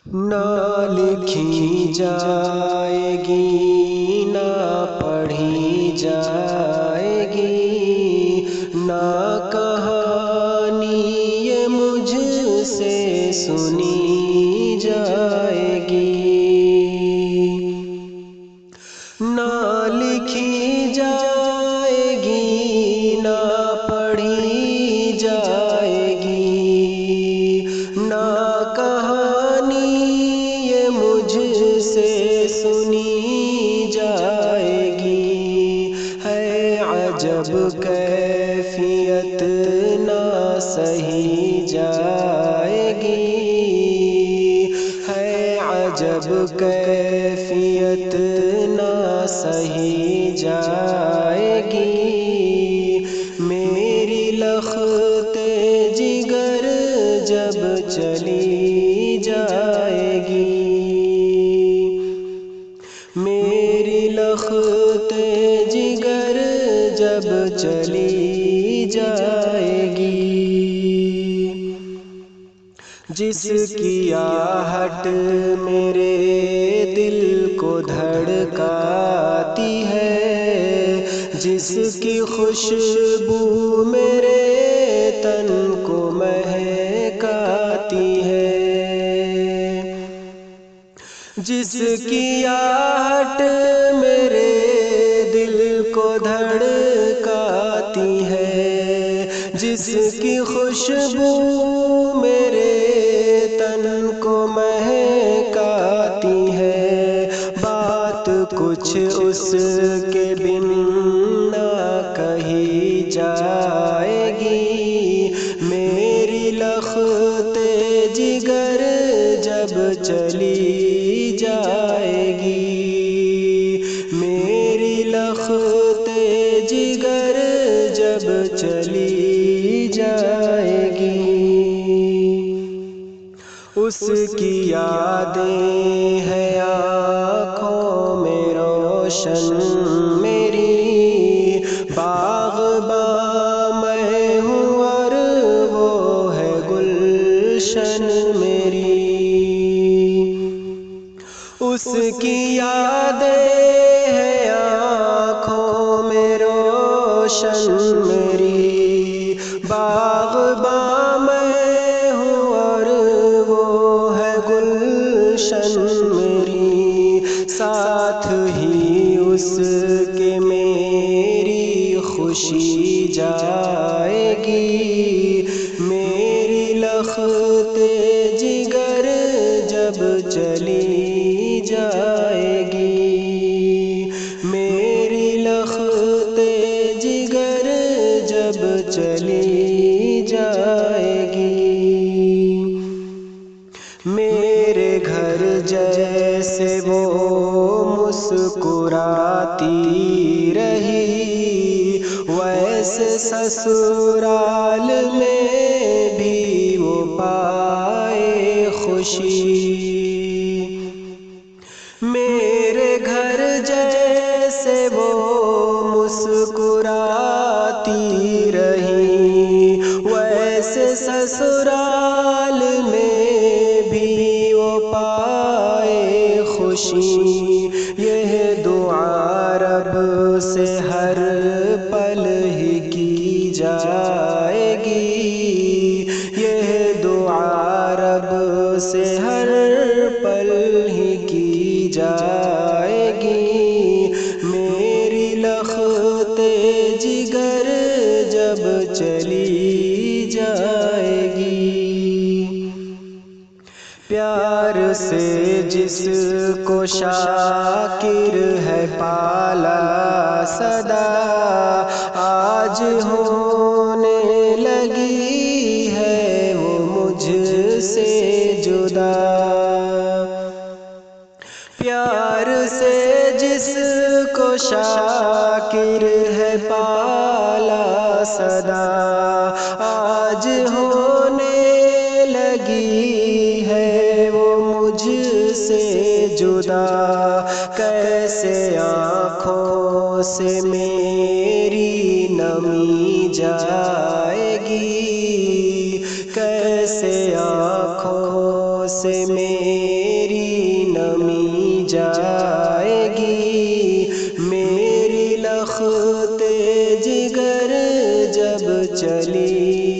نہ لکھی جائے گی نہ پڑھی جائے گی، نہ کہانی یہ مجھ سے سنی جائے گی، نہ لکھی جائے گی نہ پڑھی جائے گی، نہ کہانی یہ مجھ سے سنی جائے گی۔ ہے عجب کیفیت نہ سہی جائے گی، ہے عجب کیفیت نہ سہی جائے گی، میری لخت جگر جب چلی جائے گی، میری لخت جگر جب چلی جائے گی، جس کی آہٹ میرے دل کو دھڑکاتی ہے، جس کی خوشبو میرے تن کو مہکاتی ہے، جس کی آہٹ میرے دل کو دھڑکاتی ہے، جس کی خوشبو میرے تن کو مہکاتی ہے، بات کچھ اس کے بن نہ کہی جائے گی، میری لخت جگر جب چلی جائے گی، میری لخت جگر جب چلی جائے گی، اس کی یادیں ہیں آنکھوں میں روشن میری، باغباں میں ہوں اور وہ ہے گلشن میری، اس کی یادیں ہیں آنکھوں میں روشن میری، باغباں میں ہوں اور وہ ہے گلشن میری، ساتھ ہی اس کے میری خوشی جائے گی، میری لخت جگر جب چلی جائے گی، میری لخت جگر جب چلی جائے گی، میرے گھر جیسے وہ مسکراتی رہی، ویسے سسرال میں بھی وہ پائے خوشی، میرے گھر جیسے وہ مسکراتی رہی، ویسے سسرال میں بھی وہ پائے خوشی، یہ دعا رب سے ہر پل ہی کی جائے گی، یہ دعا رب سے ہر پل ہی کی جائے گی، میری لخت جگر جب چلی جائے گی، پیار سے جس کو شاکر ہے پالا سدا، آج ہونے لگی ہے وہ مجھ سے جدا، پیار سے جس کو شاکر ہے پالا سدا، آج ہونے لگی ہے وہ مجھ سے جدا، کیسے آنکھوں سے میری نمی جائے گی، کیسے آنکھوں سے میری نمی جائے گی، میری لخت جگر جب چلی